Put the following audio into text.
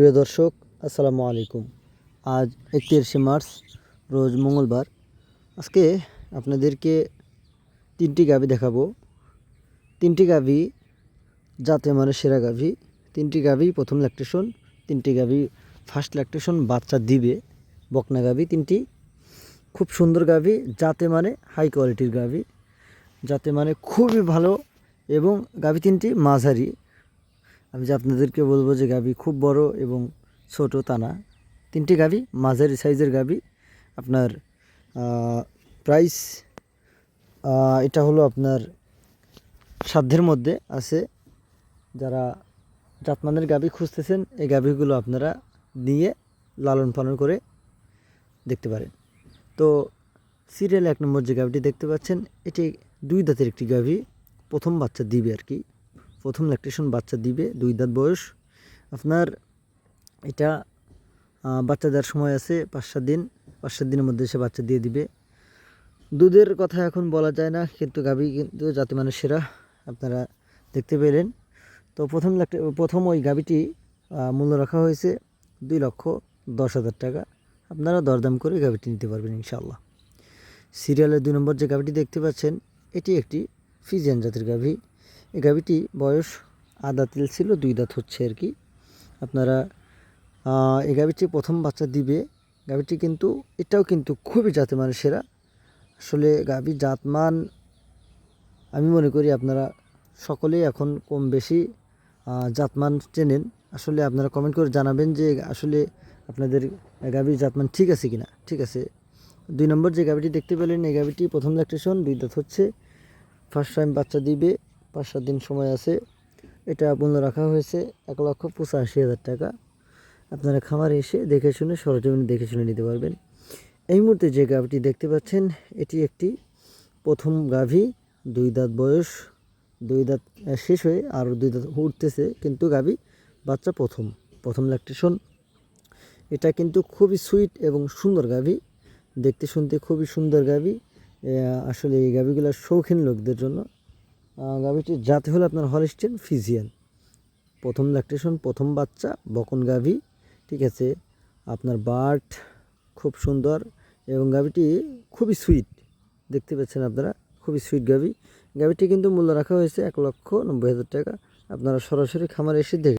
প্রিয় দর্শক, আসসালামু আলাইকুম। আজ 31শে মার্চ, রোজ মঙ্গলবার। আজকে আপনাদেরকে তিনটি গাভী দেখাবো। তিনটি গাভী জাতে মানে সেরা গাভী। তিনটি গাভী প্রথম ল্যাকটেশন, তিনটি গাভী ফার্স্ট ল্যাকটেশন, বাচ্চা দিবে। বকনা গাভী তিনটি, খুব সুন্দর গাভী, জাতে মানে হাই কোয়ালিটির গাভী, জাতে মানে খুবই ভালো। এবং গাভী তিনটি মাঝারি। আমি যে আপনাদেরকে বলবো যে গাভী খুব বড় এবং ছোট তা না, তিনটি গাভী মাঝারি সাইজের গাভী। আপনার প্রাইস এটা হলো আপনার সাধ্যের মধ্যে আছে। যারা জাতমানের গাভী খুঁজতেছেন, এই গাভীগুলো আপনারা নিয়ে লালন পালন করে দেখতে পারেন। তো সিরিয়াল 1 নম্বর যে গাভীটি দেখতে পাচ্ছেন, এটি 2 দাঁতের একটি গাভী, প্রথম বাচ্চা দিবে আর কি, প্রথম ল্যাকটেশন বাচ্চা দিবে, 2 দাঁত বয়স। আপনার এটা বাচ্চা দেওয়ার সময় আছে 5-7 দিন, 5-7 দিনের মধ্যে সে বাচ্চা দিয়ে দিবে। দুধের কথা এখন বলা যায় না, কিন্তু গাভী কিন্তু জাতে মানে সেরা, আপনারা দেখতে পেলেন। তো প্রথম ওই গাভীটি মূল্য রাখা হয়েছে 2,10,000 টাকা। আপনারা দরদাম করে গাভীটি নিতে পারবেন ইনশাআল্লাহ। সিরিয়ালের 2 নম্বর যে গাভীটি দেখতে পাচ্ছেন, এটি একটি ফ্রিজিয়ান জাতের গাভী। এই গাভীটি বয়স আদা তিল ছিল, 2 দাঁত হচ্ছে আর কি। আপনারা এই গাভীটি প্রথম বাচ্চা দিবে। গাভীটি কিন্তু এটাও কিন্তু খুবই জাতে মানে সেরা। আসলে গাভী জাতমান আমি মনে করি আপনারা সকলেই এখন কম বেশি জাতমান চেনেন। আসলে আপনারা কমেন্ট করে জানাবেন যে আসলে আপনাদের গাভীর জাতমান ঠিক আছে কিনা। ঠিক আছে। 2 নম্বর যে গাভীটি দেখতে পেলেন, এই গাভীটি প্রথম ল্যাকটেশন, 2 দাঁত হচ্ছে, ফার্স্ট টাইম বাচ্চা দিবে, 5-7 দিন সময় আছে। এটা মূল্য রাখা হয়েছে 1,85,000 টাকা। আপনারা খামারে এসে দেখে শুনে সরজমিনে দেখে শুনে নিতে পারবেন। এই মুহূর্তে যে গাভীটি দেখতে পাচ্ছেন, এটি একটি প্রথম গাভী, 2 দাঁত বয়স, 2 দাঁত শেষ হয়ে আরও 2 দাঁত উঠতেছে, কিন্তু গাভী বাচ্চা প্রথম ল্যাকটেশন। এটা কিন্তু খুবই সুইট এবং সুন্দর গাভী, দেখতে শুনতে খুবই সুন্দর গাভী। আসলে এই গাভীগুলো শৌখিন লোকদের জন্য। গাভীটির জাতে হলো আপনার হলস্টেইন ফ্রিজিয়ান, প্রথম ল্যাকটেশন, প্রথম বাচ্চা, বকন গাভী। ঠিক আছে। আপনার বাট খুব সুন্দর এবং গাভীটি খুবই সুইট, দেখতে পাচ্ছেন আপনারা, খুবই সুইট গাভী। গাভীটি কিন্তু মূল্য রাখা হয়েছে 1,90,000 টাকা। আপনারা সরাসরি খামারে এসে দেখে